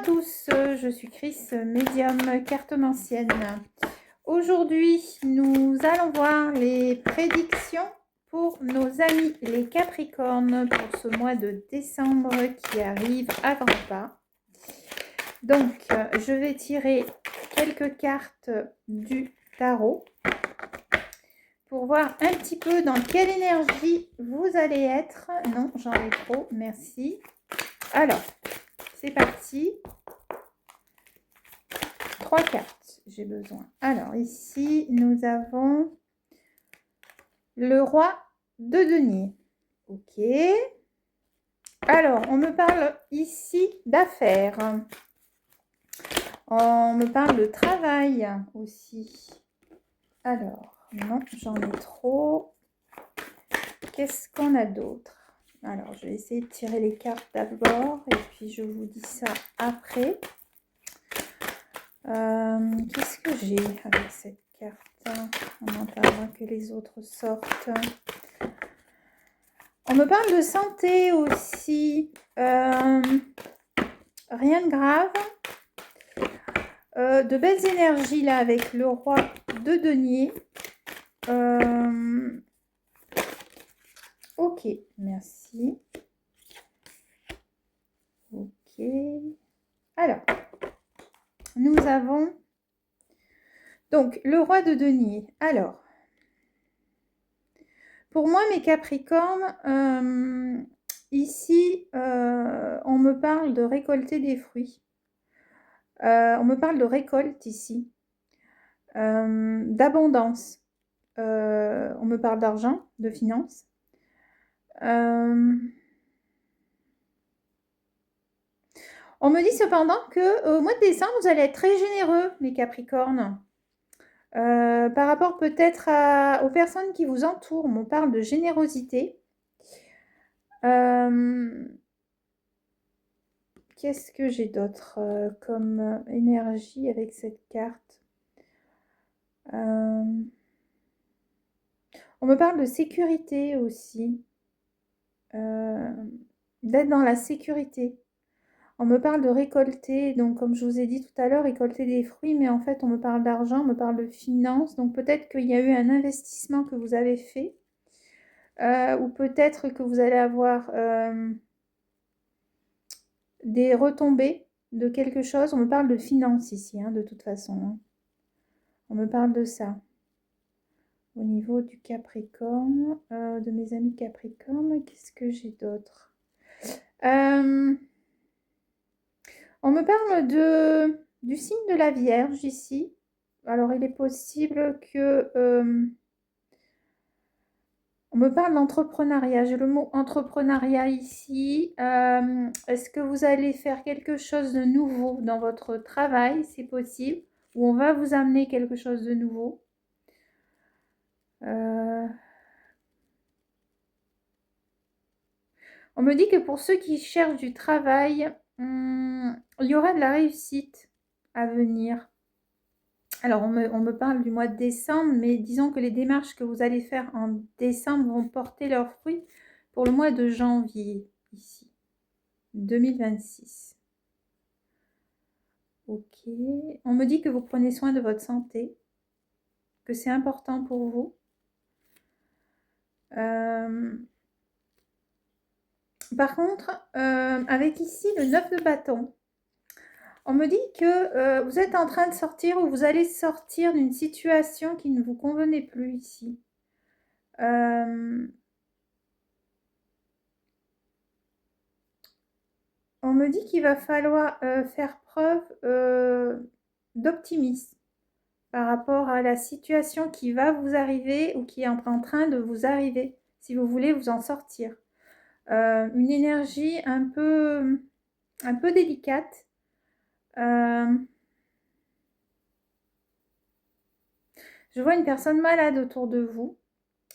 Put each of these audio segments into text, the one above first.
tous, je suis Chris, médium cartomancienne. Aujourd'hui, nous allons voir les prédictions pour nos amis les Capricornes pour ce mois de décembre qui arrive à grands pas. Donc, je vais tirer quelques cartes du tarot pour voir un petit peu dans quelle énergie vous allez être. Non, j'en ai trop, merci. Alors, c'est parti. 3 cartes, j'ai besoin. Alors, ici, nous avons le roi de denier. Ok. Alors, on me parle ici d'affaires. On me parle de travail aussi. Alors, non, j'en ai trop. Qu'est-ce qu'on a d'autre? Alors, je vais essayer de tirer les cartes d'abord et puis je vous dis ça après. Qu'est-ce que j'ai avec cette carte? On entendra que les autres sortent. On me parle de santé aussi. Rien de grave. De belles énergies là avec le roi de denier. Ok, merci. Ok. Alors, nous avons donc le roi de denier. Alors, pour moi, mes Capricornes, ici, on me parle de récolter des fruits. On me parle de récolte ici, d'abondance. On me parle d'argent, de finances. On me dit cependant qu'au mois de décembre, vous allez être très généreux, mes Capricornes. Par rapport peut-être aux personnes qui vous entourent. On me parle de générosité. Qu'est-ce que j'ai d'autre comme énergie avec cette carte? On me parle de sécurité aussi. D'être dans la sécurité. On me parle de récolter, donc comme je vous ai dit tout à l'heure, récolter des fruits, mais en fait on me parle d'argent, on me parle de finances, donc peut-être qu'il y a eu un investissement que vous avez fait, ou peut-être que vous allez avoir des retombées de quelque chose. On me parle de finances ici, de toute façon. On me parle de ça. Au niveau du Capricorne, de mes amis Capricornes, qu'est-ce que j'ai d'autre? On me parle du signe de la Vierge ici. Alors, il est possible que... on me parle d'entrepreneuriat. J'ai le mot entrepreneuriat ici. Est-ce que vous allez faire quelque chose de nouveau dans votre travail? C'est possible. Ou on va vous amener quelque chose de nouveau. On me dit que pour ceux qui cherchent du travail, il y aura de la réussite à venir. Alors, on me parle du mois de décembre, mais disons que les démarches que vous allez faire en décembre vont porter leurs fruits pour le mois de janvier, ici, 2026. Ok. On me dit que vous prenez soin de votre santé, que c'est important pour vous. Par contre, avec ici le 9 de bâton, on me dit que vous êtes en train de sortir ou vous allez sortir d'une situation qui ne vous convenait plus ici. On me dit qu'il va falloir faire preuve d'optimisme par rapport à la situation qui va vous arriver ou qui est en train de vous arriver, si vous voulez vous en sortir. Une énergie un peu délicate. Je vois une personne malade autour de vous.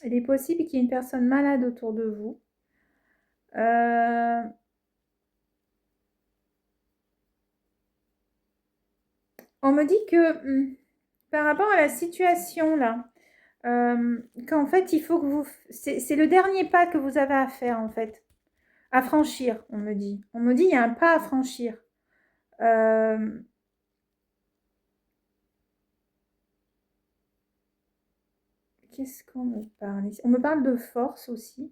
Il est possible qu'il y ait une personne malade autour de vous. On me dit que par rapport à la situation là, qu'en fait il faut que vous... C'est le dernier pas que vous avez à faire en fait. À franchir, on me dit. On me dit il y a un pas à franchir. Qu'est-ce qu'on me parle ici? On me parle de force aussi.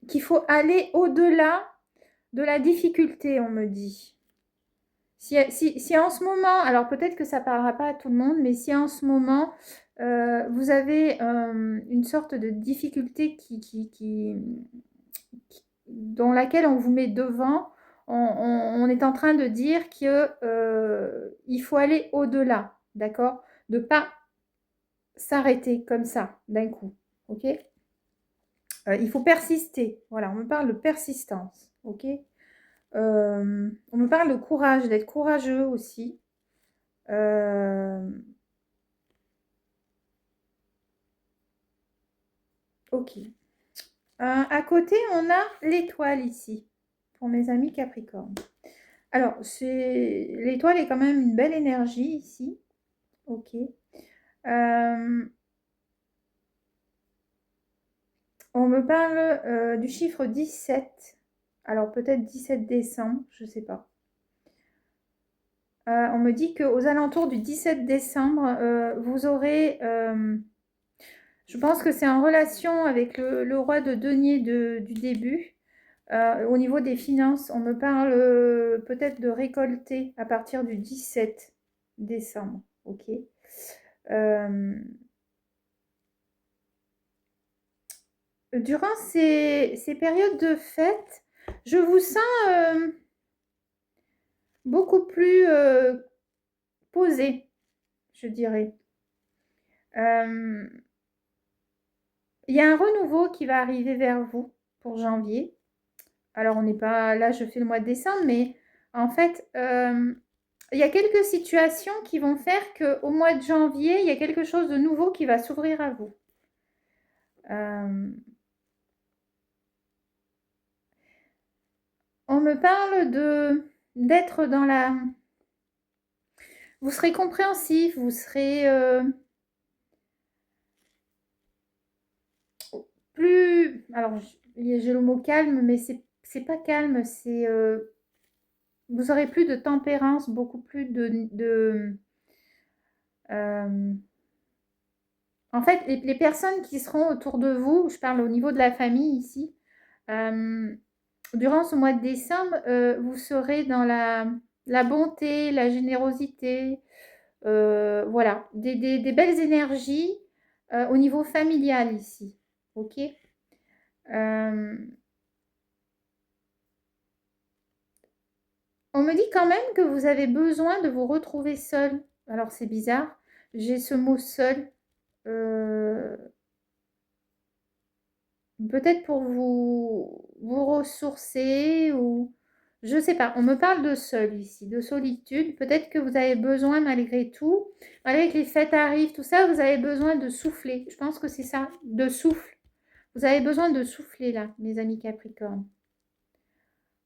Qu'il faut aller au-delà de la difficulté, on me dit. Si en ce moment, alors peut-être que ça ne parlera pas à tout le monde, mais si en ce moment, vous avez une sorte de difficulté dans laquelle on vous met devant, on est en train de dire qu'il faut aller au-delà, d'accord? De ne pas s'arrêter comme ça, d'un coup, ok? Il faut persister, voilà, on me parle de persistance, ok? On me parle de courage, d'être courageux aussi. Ok. À côté, on a l'étoile ici, pour mes amis Capricorne. Alors, l'étoile est quand même une belle énergie ici. Ok. On me parle du chiffre 17. Alors, peut-être 17 décembre, je ne sais pas. On me dit qu'aux alentours du 17 décembre, vous aurez... je pense que c'est en relation avec le roi de denier du début. Au niveau des finances, on me parle peut-être de récolter à partir du 17 décembre. Ok. Durant ces périodes de fête, je vous sens beaucoup plus posé, je dirais. Il y a un renouveau qui va arriver vers vous pour janvier. Alors, on n'est pas là, je fais le mois de décembre, mais en fait, il y a quelques situations qui vont faire qu'au mois de janvier, il y a quelque chose de nouveau qui va s'ouvrir à vous. On me parle d'être dans la... Vous serez compréhensif, vous serez plus... Alors, j'ai le mot calme, mais c'est pas calme, c'est... vous aurez plus de tempérance, beaucoup plus en fait, les personnes qui seront autour de vous, je parle au niveau de la famille ici, durant ce mois de décembre, vous serez dans la bonté, la générosité, voilà, des belles énergies au niveau familial ici. Ok. On me dit quand même que vous avez besoin de vous retrouver seul. Alors c'est bizarre, j'ai ce mot seul. Peut-être pour vous ressourcer ou je sais pas. On me parle de seul ici, de solitude. Peut-être que vous avez besoin malgré tout, malgré que les fêtes arrivent, tout ça, vous avez besoin de souffler. Je pense que c'est ça, de souffle. Vous avez besoin de souffler là, mes amis Capricorne.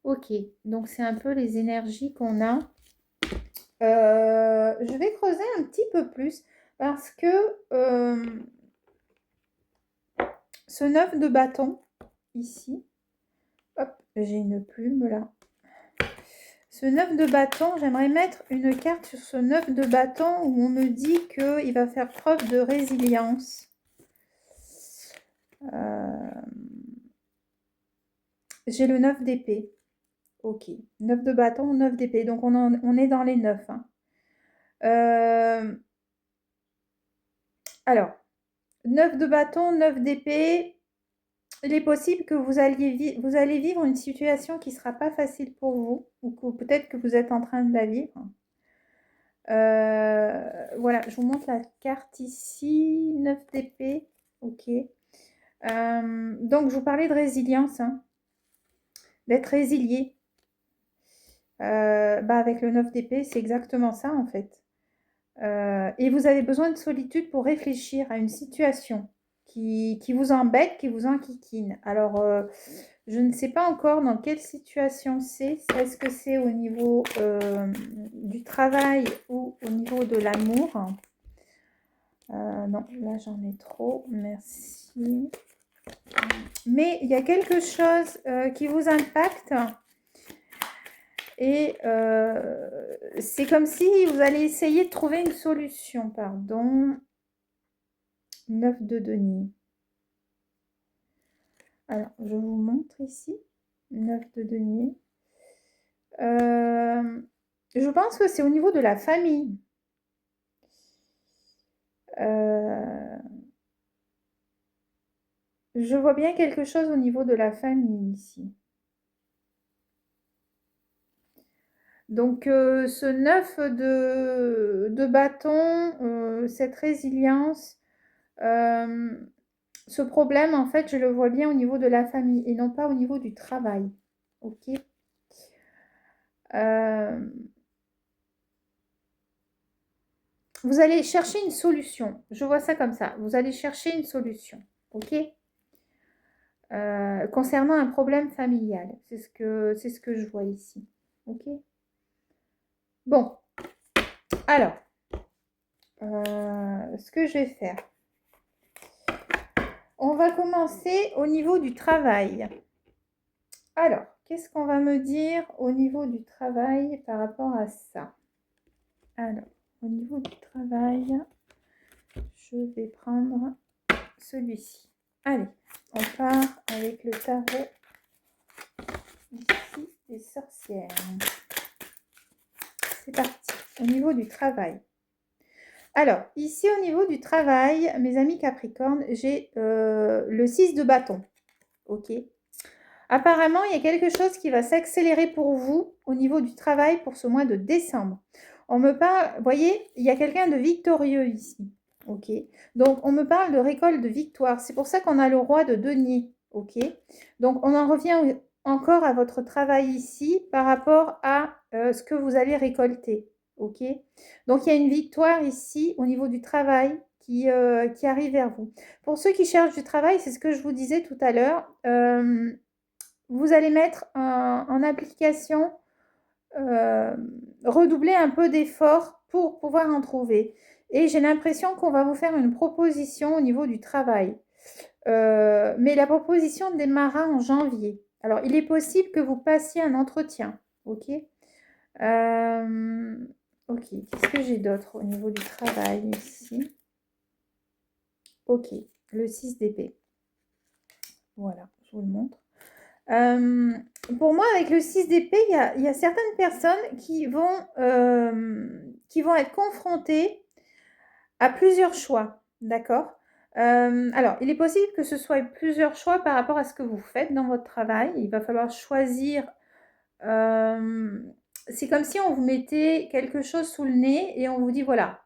Ok, donc c'est un peu les énergies qu'on a. Je vais creuser un petit peu plus parce que ce 9 de bâton ici, hop, j'ai une plume là. Ce 9 de bâton, j'aimerais mettre une carte sur ce 9 de bâton où on me dit qu'il va faire preuve de résilience. J'ai le 9 d'épée. Ok, 9 de bâton, 9 d'épée. Donc on est dans les 9. Hein. Alors, 9 de bâton, 9 d'épée. Il est possible que vous allez vivre une situation qui ne sera pas facile pour vous, ou que peut-être que vous êtes en train de la vivre. Voilà, je vous montre la carte ici, 9 d'épée, ok. Donc, je vous parlais de résilience, hein, d'être résilié. Avec le 9 d'épée, c'est exactement ça, en fait. Et vous avez besoin de solitude pour réfléchir à une situation qui vous embête, qui vous enquiquine. Alors, je ne sais pas encore dans quelle situation c'est. Est-ce que c'est au niveau du travail ou au niveau de l'amour? Non, là j'en ai trop. Merci. Mais il y a quelque chose qui vous impacte. Et c'est comme si vous allez essayer de trouver une solution. Pardon. 9 de denier. Alors, je vous montre ici. 9 de denier. Je pense que c'est au niveau de la famille. Je vois bien quelque chose au niveau de la famille ici. Donc, ce 9 de bâton, cette résilience, ce problème, en fait, je le vois bien au niveau de la famille et non pas au niveau du travail. Ok. Vous allez chercher une solution. Je vois ça comme ça. Vous allez chercher une solution. Ok. Concernant un problème familial. C'est ce que je vois ici. Ok. Bon. Alors, ce que je vais faire. On va commencer au niveau du travail. Alors, qu'est-ce qu'on va me dire au niveau du travail par rapport à ça? Alors, au niveau du travail, je vais prendre celui-ci. Allez, on part avec le tarot ici des sorcières. C'est parti. Au niveau du travail. Alors, ici au niveau du travail, mes amis Capricorne, j'ai le 6 de bâton. Ok. Apparemment, il y a quelque chose qui va s'accélérer pour vous au niveau du travail pour ce mois de décembre. On me parle, vous voyez, il y a quelqu'un de victorieux ici. Ok. Donc, on me parle de récolte de victoire. C'est pour ça qu'on a le roi de denier. Ok. Donc, on en revient encore à votre travail ici par rapport à ce que vous allez récolter. Ok. Donc, il y a une victoire ici au niveau du travail qui arrive vers vous. Pour ceux qui cherchent du travail, c'est ce que je vous disais tout à l'heure. Vous allez mettre en application, redoubler un peu d'efforts pour pouvoir en trouver. Et j'ai l'impression qu'on va vous faire une proposition au niveau du travail. Mais la proposition démarrera en janvier. Alors, il est possible que vous passiez un entretien. Ok. Ok. Qu'est-ce que j'ai d'autre au niveau du travail ici? Ok. Le 6 d'épée. Voilà, je vous le montre. Pour moi, avec le 6 d'épée, il y a certaines personnes qui vont être confrontées à plusieurs choix, d'accord? Alors, il est possible que ce soit plusieurs choix par rapport à ce que vous faites dans votre travail. Il va falloir choisir. C'est comme si on vous mettait quelque chose sous le nez et on vous dit, voilà,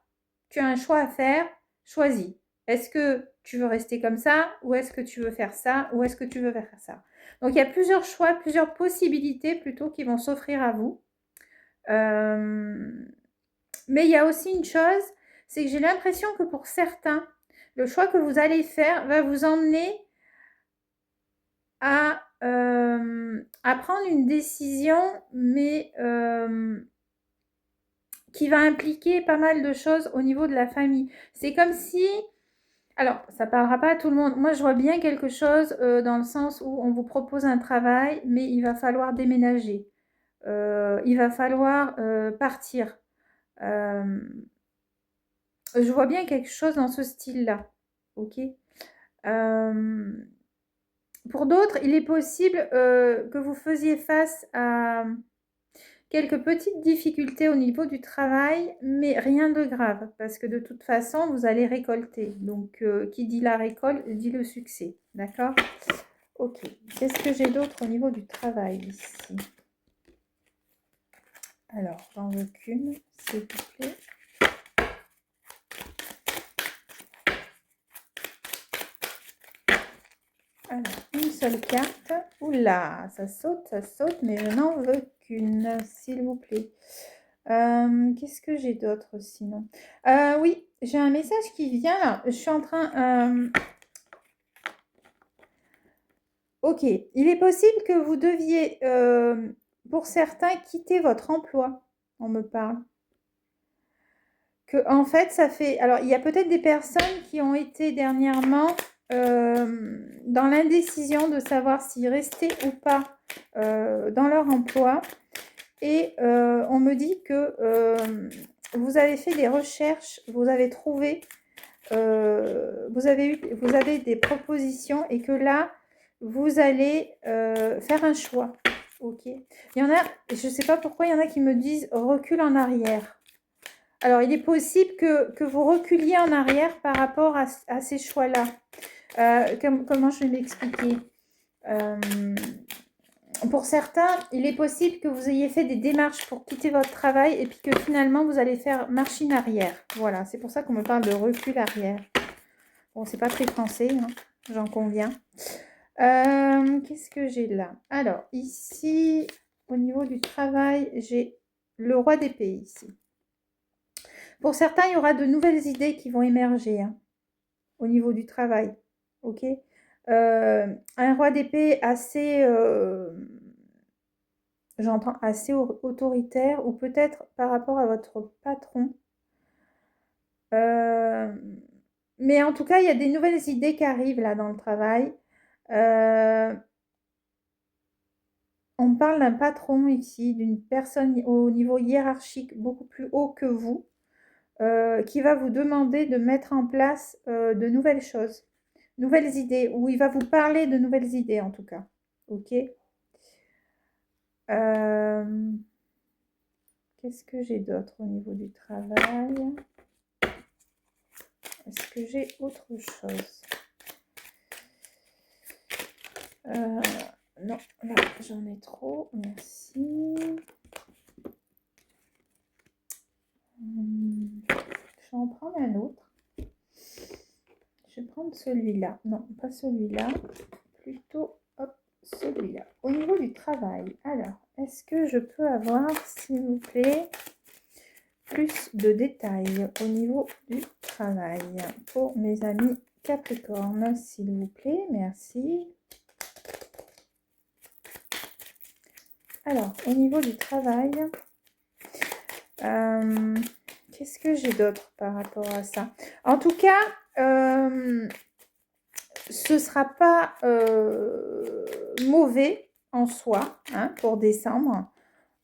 tu as un choix à faire, choisis. Est-ce que tu veux rester comme ça ou est-ce que tu veux faire ça ou est-ce que tu veux faire ça? Donc, il y a plusieurs choix, plusieurs possibilités plutôt qui vont s'offrir à vous. Mais il y a aussi une chose, c'est que j'ai l'impression que pour certains, le choix que vous allez faire va vous emmener à prendre une décision, mais qui va impliquer pas mal de choses au niveau de la famille. C'est comme si... Alors, ça ne parlera pas à tout le monde. Moi, je vois bien quelque chose dans le sens où on vous propose un travail, mais il va falloir déménager. Il va falloir partir. Je vois bien quelque chose dans ce style-là. Ok. Pour d'autres, il est possible que vous faisiez face à quelques petites difficultés au niveau du travail, mais rien de grave, parce que de toute façon, vous allez récolter. Donc, qui dit la récolte, dit le succès. D'accord? Ok. Qu'est-ce que j'ai d'autre au niveau du travail ici? Alors, j'en veux qu'une, s'il vous plaît. Alors, une seule carte. Oula, ça saute, mais je n'en veux qu'une, s'il vous plaît. Qu'est-ce que j'ai d'autre sinon? Oui, j'ai un message qui vient là. Je suis en train... Ok, il est possible que vous deviez, pour certains, quitter votre emploi. On me parle. Que, en fait, ça fait... Alors, il y a peut-être des personnes qui ont été dernièrement dans l'indécision de savoir s'y rester ou pas dans leur emploi. Et on me dit que vous avez fait des recherches, vous avez trouvé, vous avez des propositions et que là, vous allez faire un choix. Ok. Il y en a, je ne sais pas pourquoi, il y en a qui me disent recule en arrière. Alors, il est possible que vous reculiez en arrière par rapport à ces choix-là. Comment je vais m'expliquer pour certains, il est possible que vous ayez fait des démarches pour quitter votre travail et puis que finalement, vous allez faire machine arrière. Voilà, c'est pour ça qu'on me parle de recul arrière. Bon, c'est pas très français, hein, j'en conviens. Qu'est-ce que j'ai là? Alors, ici, au niveau du travail, j'ai le roi d'épée ici. Pour certains, il y aura de nouvelles idées qui vont émerger hein, au niveau du travail. Ok, un roi d'épée assez, j'entends, assez autoritaire ou peut-être par rapport à votre patron. Mais en tout cas, il y a des nouvelles idées qui arrivent là dans le travail. On parle d'un patron ici, d'une personne au niveau hiérarchique beaucoup plus haut que vous, qui va vous demander de mettre en place de nouvelles choses, nouvelles idées, ou il va vous parler de nouvelles idées en tout cas. Ok. Qu'est-ce que j'ai d'autre au niveau du travail? Est-ce que j'ai autre chose? Non, là, j'en ai trop. Merci. Je vais en prendre un autre. Je vais prendre celui-là. Non, pas celui-là. Plutôt, hop, celui-là. Au niveau du travail. Alors, est-ce que je peux avoir, s'il vous plaît, plus de détails au niveau du travail pour mes amis Capricorne, s'il vous plaît. Merci. Alors, au niveau du travail, qu'est-ce que j'ai d'autre par rapport à ça? En tout cas, ce ne sera pas mauvais en soi hein, pour décembre.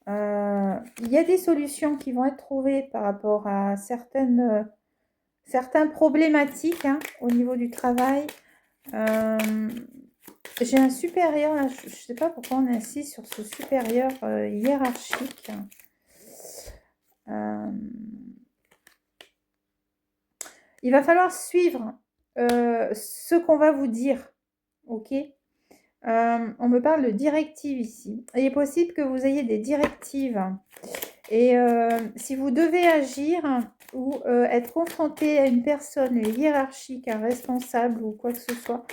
Il y a des solutions qui vont être trouvées par rapport à certaines problématiques hein, au niveau du travail. J'ai un supérieur, là, je ne sais pas pourquoi on insiste sur ce supérieur hiérarchique. Il va falloir suivre ce qu'on va vous dire. Ok. On me parle de directives ici. Il est possible que vous ayez des directives. Et si vous devez agir ou être confronté à une personne hiérarchique, un responsable ou quoi que ce soit,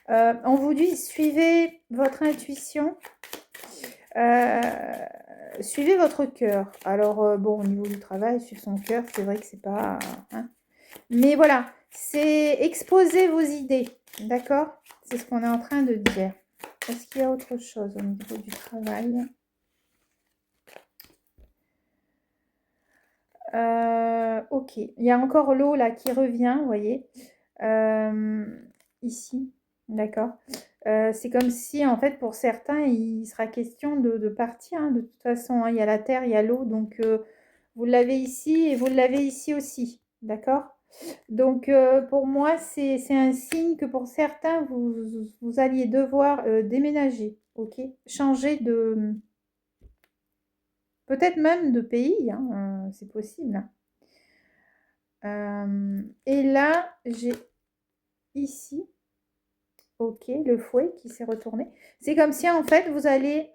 on vous dit suivez votre intuition, suivez votre cœur. Alors bon, au niveau du travail, suivre son cœur, c'est vrai que c'est pas... Hein. Mais voilà, c'est exposer vos idées, d'accord? C'est ce qu'on est en train de dire. Est-ce qu'il y a autre chose au niveau du travail? Ok, il y a encore l'eau là qui revient, vous voyez, ici, d'accord. C'est comme si en fait pour certains il sera question de partir hein, de toute façon, hein. Il y a la terre, il y a l'eau, donc vous l'avez ici et vous l'avez ici aussi, d'accord. Donc pour moi c'est un signe que pour certains vous alliez devoir déménager, ok, changer de... Peut-être même de pays, hein, c'est possible. Et là, j'ai ici, ok, le fouet qui s'est retourné. C'est comme si, en fait, vous allez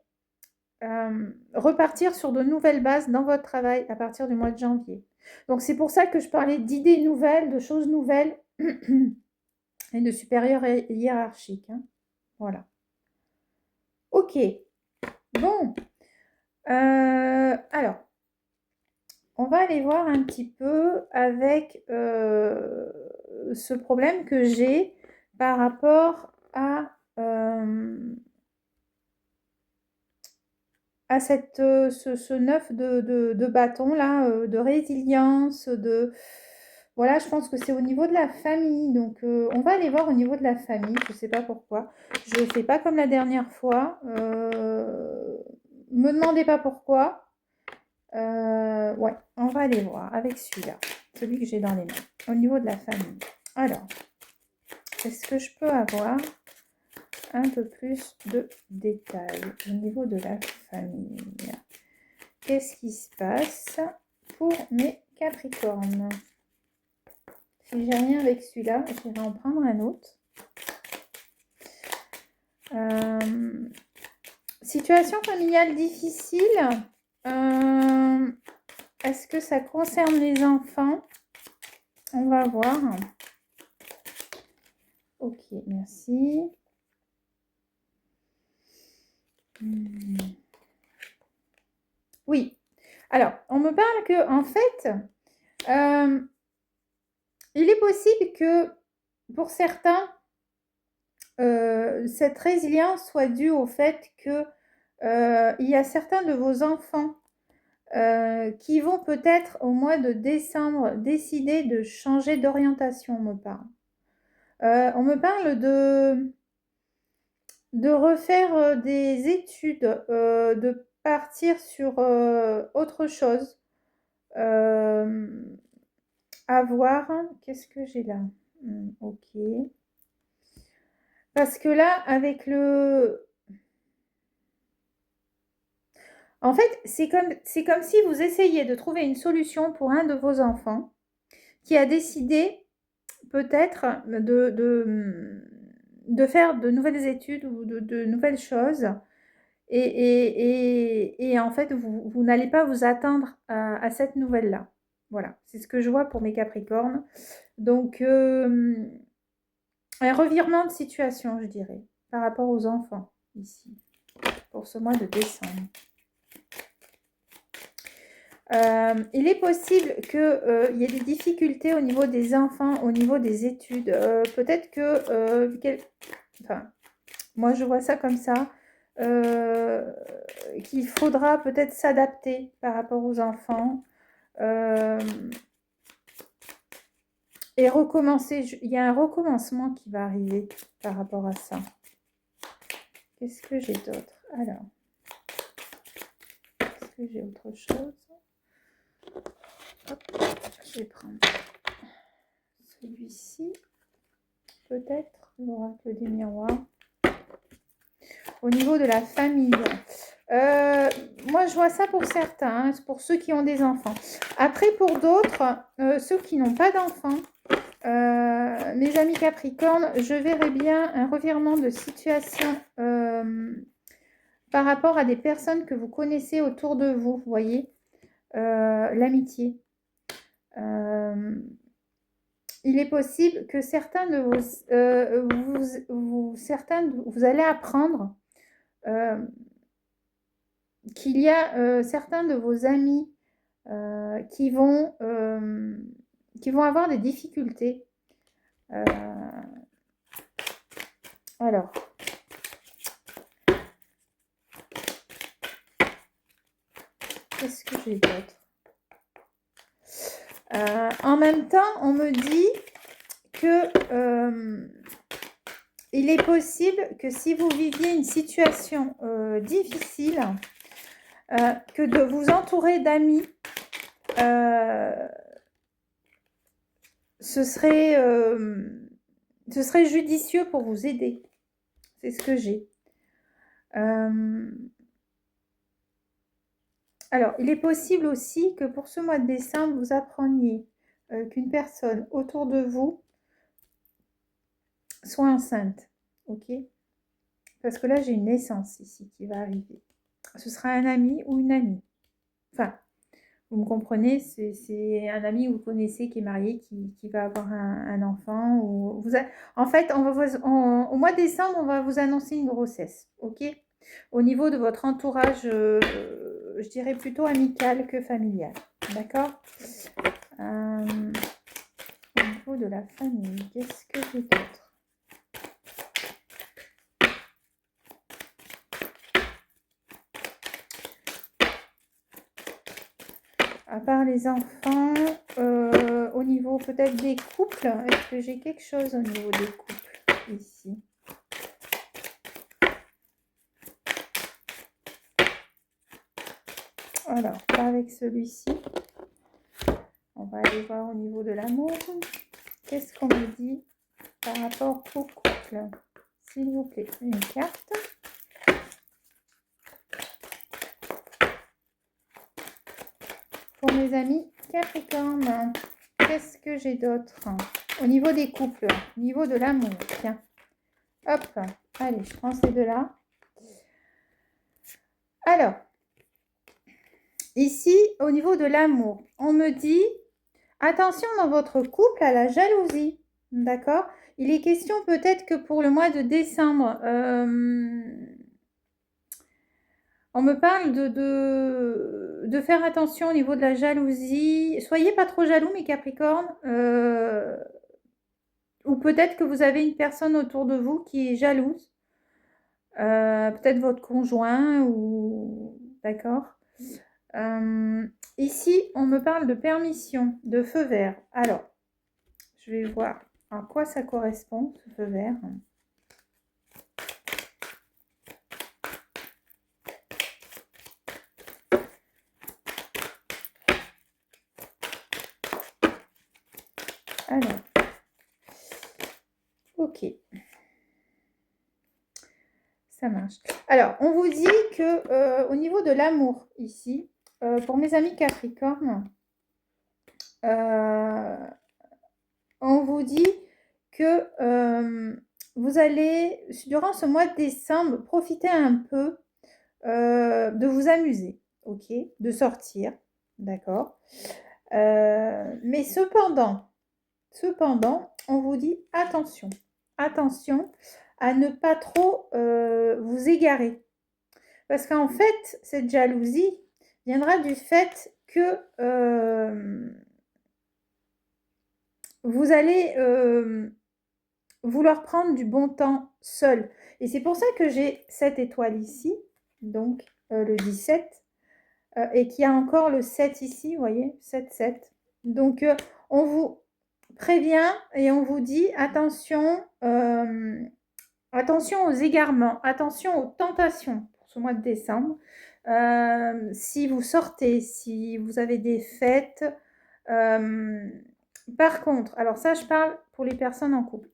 repartir sur de nouvelles bases dans votre travail à partir du mois de janvier. Donc, c'est pour ça que je parlais d'idées nouvelles, de choses nouvelles et de supérieurs hiérarchiques. Hein. Voilà. Ok. Bon. Alors, on va aller voir un petit peu avec ce problème que j'ai par rapport à ce 9 de bâton là, de résilience, de... Voilà, je pense que c'est au niveau de la famille. Donc, on va aller voir au niveau de la famille. Je ne sais pas pourquoi. Je ne fais pas comme la dernière fois. Me demandez pas pourquoi. Ouais, on va aller voir avec celui-là. Celui que j'ai dans les mains. Au niveau de la famille. Alors, est-ce que je peux avoir un peu plus de détails au niveau de la famille? Qu'est-ce qui se passe pour mes Capricornes? Si j'ai rien avec celui-là, je vais en prendre un autre. Situation familiale difficile. Est-ce que ça concerne les enfants? On va voir. Ok, merci. Oui. Alors, on me parle que, en fait, il est possible que, pour certains, cette résilience soit due au fait que il y a certains de vos enfants qui vont peut-être au mois de décembre décider de changer d'orientation, on me parle. On me parle de refaire des études, de partir sur autre chose. À voir. Qu'est-ce que j'ai là? Ok. Parce que là, avec le... En fait, c'est comme si vous essayiez de trouver une solution pour un de vos enfants qui a décidé peut-être de faire de nouvelles études ou de nouvelles choses. Et en fait, vous n'allez pas vous attendre à cette nouvelle-là. Voilà, c'est ce que je vois pour mes Capricornes. Donc, un revirement de situation, je dirais, par rapport aux enfants, ici, pour ce mois de décembre. Il est possible qu'il y ait des difficultés au niveau des enfants, au niveau des études. Peut-être que... Enfin, moi, je vois ça comme ça. Qu'il faudra peut-être s'adapter par rapport aux enfants. Et recommencer. Il y a un recommencement qui va arriver par rapport à ça. Qu'est-ce que j'ai d'autre? Alors, est-ce que j'ai autre chose? Hop, je vais prendre celui-ci. Peut-être l'oracle des miroirs. Au niveau de la famille. Moi, je vois ça pour certains, hein, pour ceux qui ont des enfants. Après, pour d'autres, ceux qui n'ont pas d'enfants, mes amis Capricornes, je verrais bien un revirement de situation par rapport à des personnes que vous connaissez autour de vous, vous voyez, l'amitié. Il est possible que certains de vous allez apprendre qu'il y a certains de vos amis qui vont avoir des difficultés. Alors, qu'est-ce que j'ai d'autre? En même temps, on me dit que il est possible que si vous viviez une situation difficile, que de vous entourer d'amis, ce serait judicieux pour vous aider. C'est ce que j'ai. Alors, il est possible aussi que pour ce mois de décembre, vous appreniez qu'une personne autour de vous soit enceinte. Ok? Parce que là, j'ai une naissance ici qui va arriver. Ce sera un ami ou une amie. Enfin, vous me comprenez, c'est un ami que vous connaissez qui est marié, qui va avoir un enfant. Ou en fait, au mois de décembre, on va vous annoncer une grossesse. Ok? Au niveau de votre entourage, je dirais plutôt amical que familial. D'accord? Au niveau de la famille, qu'est-ce que j'ai d'autre? À part les enfants, au niveau peut-être des couples. Est-ce que j'ai quelque chose au niveau des couples ici? Alors, pas avec celui-ci. On va aller voir au niveau de l'amour. Qu'est-ce qu'on me dit par rapport au couple? S'il vous plaît, une carte. Pour mes amis Capricorne, qu'est-ce que j'ai d'autre? Au niveau des couples, au niveau de l'amour, tiens. Hop, allez, je prends ces deux-là. Alors, ici, au niveau de l'amour, on me dit, attention dans votre couple à la jalousie, d'accord? Il est question peut-être que pour le mois de décembre, on me parle de faire attention au niveau de la jalousie. Soyez pas trop jaloux, mes Capricornes. Ou peut-être que vous avez une personne autour de vous qui est jalouse. Peut-être votre conjoint ou... D'accord. Ici, on me parle de permission, de feu vert. Alors, je vais voir à quoi ça correspond, ce feu vert. Alors, ok. Ça marche. Alors, on vous dit que au niveau de l'amour, ici, pour mes amis Capricorne, on vous dit que vous allez, durant ce mois de décembre, profiter un peu de vous amuser, ok, de sortir, d'accord. Mais cependant, on vous dit attention, attention à ne pas trop vous égarer. Parce qu'en fait, cette jalousie viendra du fait que vous allez vouloir prendre du bon temps seul. Et c'est pour ça que j'ai cette étoile ici, donc le 17, et qu'il y a encore le 7 ici, vous voyez, 7, 7. Donc, on vous prévient et on vous dit attention, attention aux égarements, attention aux tentations pour ce mois de décembre. Si vous sortez, si vous avez des fêtes. Par contre, alors ça, je parle pour les personnes en couple.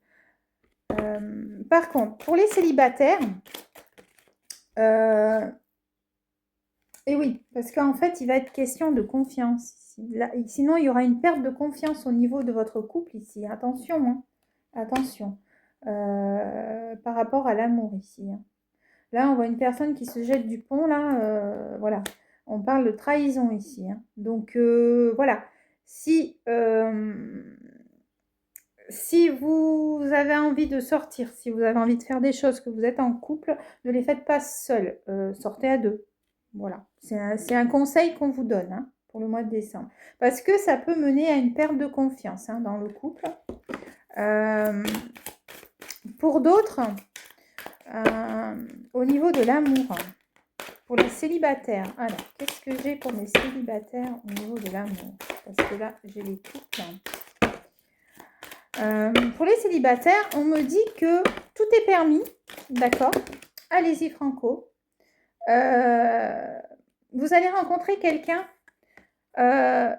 Par contre, pour les célibataires, et oui, parce qu'en fait, il va être question de confiance ici. Là, sinon, il y aura une perte de confiance au niveau de votre couple ici. Attention, hein, attention. Par rapport à l'amour ici. Hein. Là, on voit une personne qui se jette du pont, là, voilà. On parle de trahison ici. Hein. Donc, voilà. Si vous avez envie de sortir, si vous avez envie de faire des choses, que vous êtes en couple, ne les faites pas seuls. Sortez à deux. Voilà. C'est un conseil qu'on vous donne hein, pour le mois de décembre. Parce que ça peut mener à une perte de confiance hein, dans le couple. Pour d'autres, au niveau de l'amour, pour les célibataires. Alors, qu'est-ce que j'ai pour mes célibataires au niveau de l'amour? Parce que là, j'ai les couples. Pour les célibataires, on me dit que tout est permis. D'accord. Allez-y, Franco. Vous allez rencontrer quelqu'un.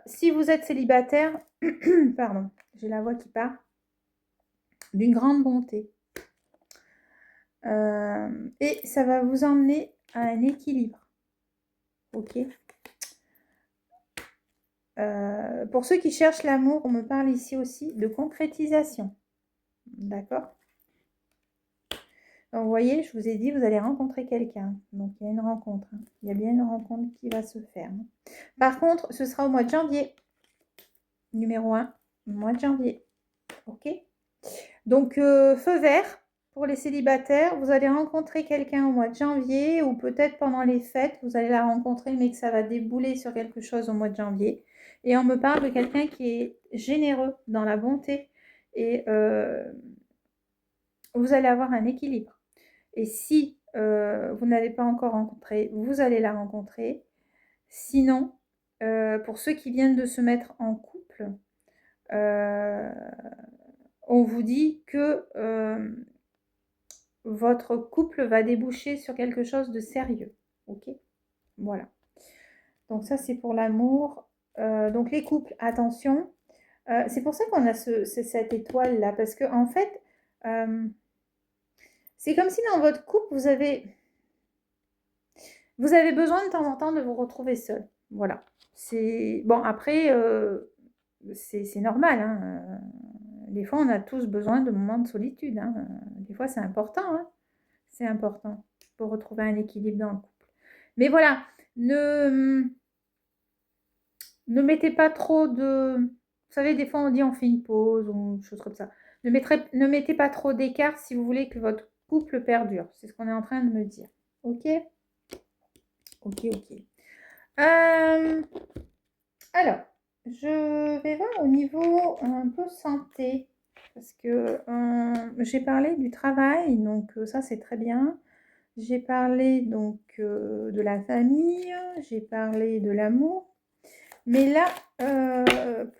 Si vous êtes célibataire, pardon, j'ai la voix qui part, d'une grande bonté. Et ça va vous emmener à un équilibre. Ok. Pour ceux qui cherchent l'amour, on me parle ici aussi de concrétisation. D'accord? Donc, vous voyez, je vous ai dit, vous allez rencontrer quelqu'un. Donc, il y a une rencontre. Hein. Il y a bien une rencontre qui va se faire. Hein. Par contre, ce sera au mois de janvier. Numéro 1, mois de janvier. Ok? Donc, feu vert pour les célibataires. Vous allez rencontrer quelqu'un au mois de janvier ou peut-être pendant les fêtes, vous allez la rencontrer, mais que ça va débouler sur quelque chose au mois de janvier. Et on me parle de quelqu'un qui est généreux dans la bonté. Et vous allez avoir un équilibre. Et si vous n'avez pas encore rencontré, vous allez la rencontrer. Sinon, pour ceux qui viennent de se mettre en couple, on vous dit que votre couple va déboucher sur quelque chose de sérieux. Ok, voilà. Donc ça, c'est pour l'amour. Donc les couples, attention. C'est pour ça qu'on a cette étoile-là. Parce que en fait, c'est comme si dans votre couple, vous avez besoin de temps en temps de vous retrouver seul. Voilà. Bon, après, c'est normal. Hein. Des fois, on a tous besoin de moments de solitude. Hein. Des fois, c'est important. Hein. C'est important pour retrouver un équilibre dans le couple. Mais voilà, ne mettez pas trop de... Vous savez, des fois, on dit on fait une pause ou des choses comme ça. Ne mettez pas trop d'écart si vous voulez que votre couple perdure. C'est ce qu'on est en train de me dire. Ok? Ok. Alors, je vais voir au niveau un peu santé. Parce que j'ai parlé du travail, donc ça c'est très bien. J'ai parlé donc de la famille, j'ai parlé de l'amour. Mais là,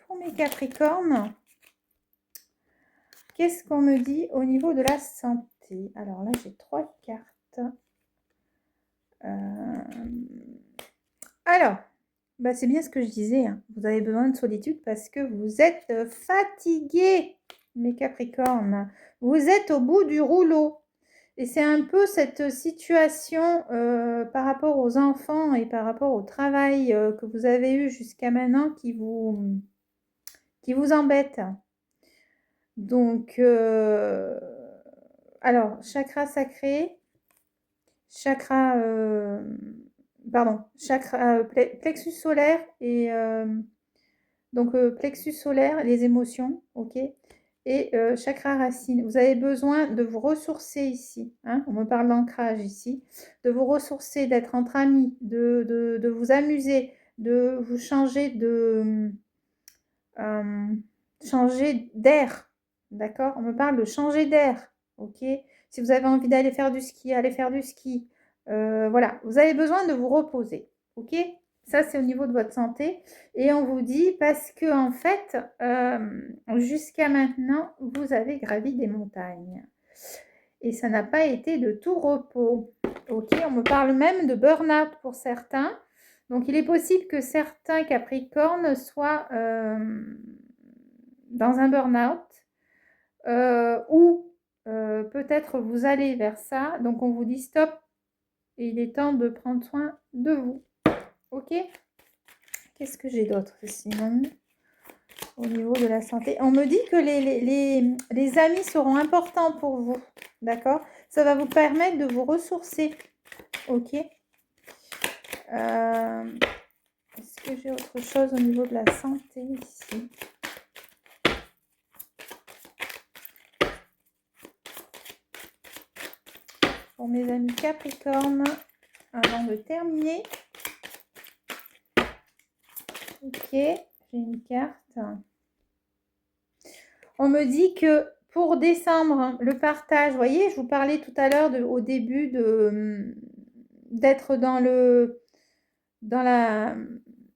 pour mes Capricornes, qu'est-ce qu'on me dit au niveau de la santé? Alors là, j'ai 3 cartes. Alors, bah, c'est bien ce que je disais. Hein. Vous avez besoin de solitude parce que vous êtes fatigués, mes Capricornes. Vous êtes au bout du rouleau. Et c'est un peu cette situation par rapport aux enfants et par rapport au travail que vous avez eu jusqu'à maintenant qui vous embête. Donc, alors, chakra sacré, chakra, plexus solaire et donc plexus solaire, les émotions, ok, et chakra racine. Vous avez besoin de vous ressourcer ici. Hein, on me parle d'ancrage ici, de vous ressourcer, d'être entre amis, de vous amuser, de vous changer changer d'air. D'accord? On me parle de changer d'air. Ok? Si vous avez envie d'aller faire du ski, allez faire du ski. Voilà, vous avez besoin de vous reposer. Ok? Ça, c'est au niveau de votre santé. Et on vous dit parce que, en fait, jusqu'à maintenant, vous avez gravi des montagnes. Et ça n'a pas été de tout repos. Ok? On me parle même de burn-out pour certains. Donc, il est possible que certains Capricornes soient dans un burn-out ou peut-être vous allez vers ça. Donc, on vous dit stop. Et il est temps de prendre soin de vous. Ok? Qu'est-ce que j'ai d'autre sinon au niveau de la santé? On me dit que les amis seront importants pour vous. D'accord? Ça va vous permettre de vous ressourcer. Ok? Est-ce que j'ai autre chose au niveau de la santé ici? Pour mes amis Capricorne, avant de terminer. Ok, j'ai une carte. On me dit que pour décembre, le partage, vous voyez, je vous parlais tout à l'heure au début d'être dans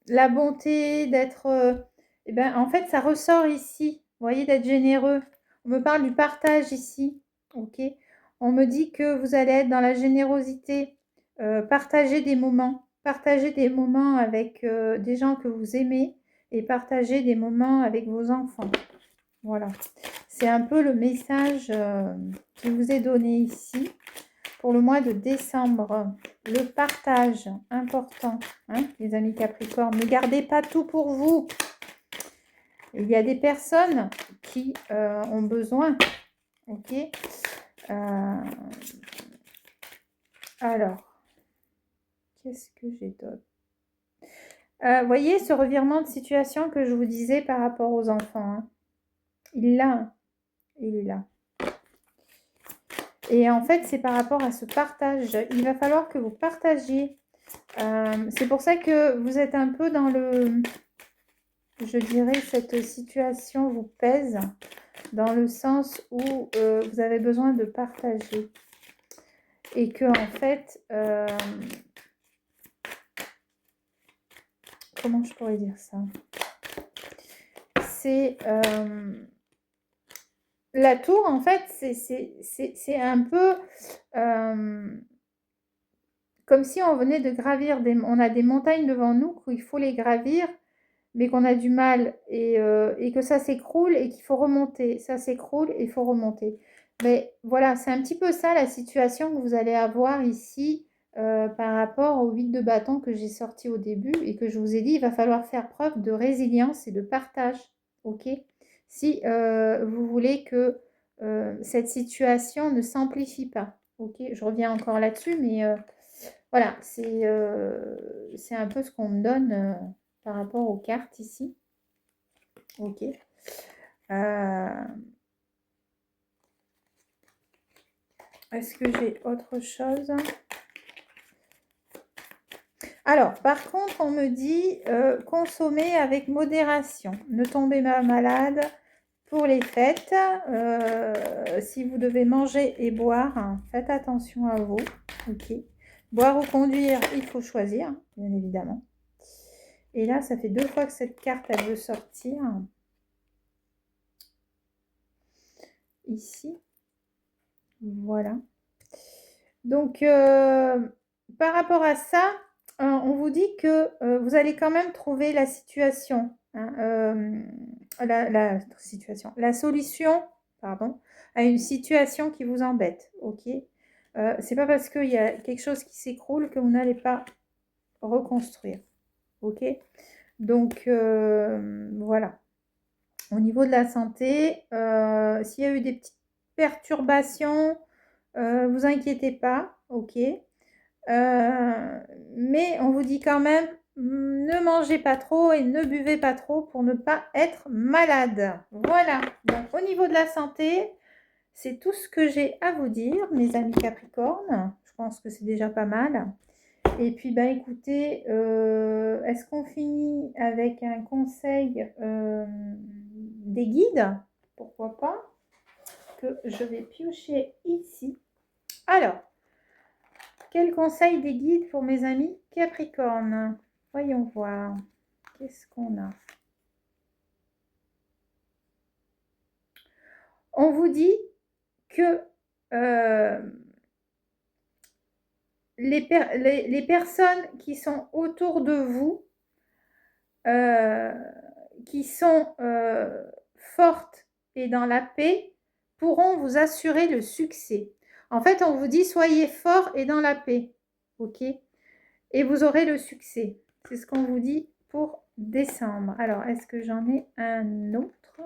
la bonté, d'être... eh ben, en fait, ça ressort ici, vous voyez, d'être généreux. On me parle du partage ici, ok. On me dit que vous allez être dans la générosité, partager des moments avec des gens que vous aimez et partager des moments avec vos enfants. Voilà, c'est un peu le message qui vous est donné ici pour le mois de décembre. Le partage, important, hein, les amis Capricorne. Ne gardez pas tout pour vous. Il y a des personnes qui ont besoin, ok. Alors, qu'est-ce que j'ai d'autre? Voyez ce revirement de situation que je vous disais par rapport aux enfants. Hein. Il est là. Et en fait, c'est par rapport à ce partage. Il va falloir que vous partagiez. C'est pour ça que vous êtes un peu dans je dirais, cette situation vous pèse, dans le sens où vous avez besoin de partager. Et que, en fait, comment je pourrais dire ça? c'est la tour, en fait, c'est un peu comme si on venait de gravir on a des montagnes devant nous qu'il faut les gravir, mais qu'on a du mal et que ça s'écroule et qu'il faut remonter. Ça s'écroule et il faut remonter. Mais voilà, c'est un petit peu ça la situation que vous allez avoir ici par rapport au 8 de bâton que j'ai sorti au début et que je vous ai dit, il va falloir faire preuve de résilience et de partage. Ok? Si vous voulez que cette situation ne s'amplifie pas. Ok? Je reviens encore là-dessus, mais voilà, c'est un peu ce qu'on me donne par rapport aux cartes ici. Ok. Est-ce que j'ai autre chose? Alors, par contre, on me dit consommer avec modération. Ne tombez pas malade pour les fêtes. Si vous devez manger et boire, hein, faites attention à vous. Ok. Boire ou conduire, il faut choisir, bien évidemment. Et là, ça fait 2 fois que cette carte, elle veut sortir. Ici. Voilà. Donc, par rapport à ça, on vous dit que vous allez quand même trouver la situation, hein, la solution, pardon, à une situation qui vous embête, ok? C'est pas parce qu'il y a quelque chose qui s'écroule que vous n'allez pas reconstruire, ok? Donc, voilà. Au niveau de la santé, s'il y a eu des petites perturbations, vous inquiétez pas, ok. Mais on vous dit quand même, ne mangez pas trop et ne buvez pas trop pour ne pas être malade. Voilà, donc au niveau de la santé, c'est tout ce que j'ai à vous dire, mes amis Capricorne. Je pense que c'est déjà pas mal. Et puis, bah écoutez, est-ce qu'on finit avec un conseil des guides? Pourquoi pas? Que je vais piocher ici. Alors, quel conseil des guides pour mes amis Capricorne? Voyons voir. Qu'est-ce qu'on a? On vous dit que les personnes qui sont autour de vous, qui sont fortes et dans la paix, pourront vous assurer le succès. En fait, on vous dit soyez forts et dans la paix, ok? Et vous aurez le succès. C'est ce qu'on vous dit pour décembre. Alors, est-ce que j'en ai un autre?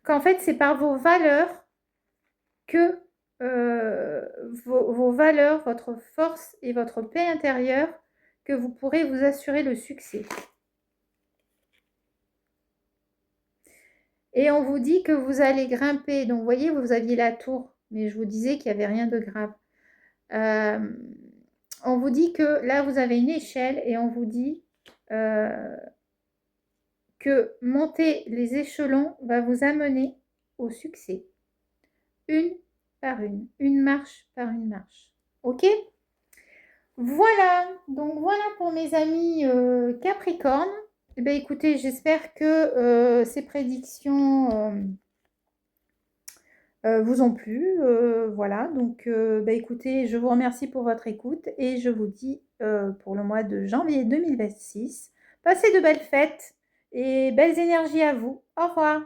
Qu'en fait, c'est par vos valeurs que vos valeurs, votre force et votre paix intérieure que vous pourrez vous assurer le succès. Et on vous dit que vous allez grimper. Donc, vous voyez, vous aviez la tour, mais je vous disais qu'il n'y avait rien de grave. On vous dit que là, vous avez une échelle et on vous dit que monter les échelons va vous amener au succès. Une par une marche par une marche. Ok? Voilà, donc voilà pour mes amis Capricorne. Eh bien, écoutez, j'espère que ces prédictions vous ont plu. Voilà, donc écoutez, je vous remercie pour votre écoute et je vous dis pour le mois de janvier 2026, passez de belles fêtes et belles énergies à vous. Au revoir.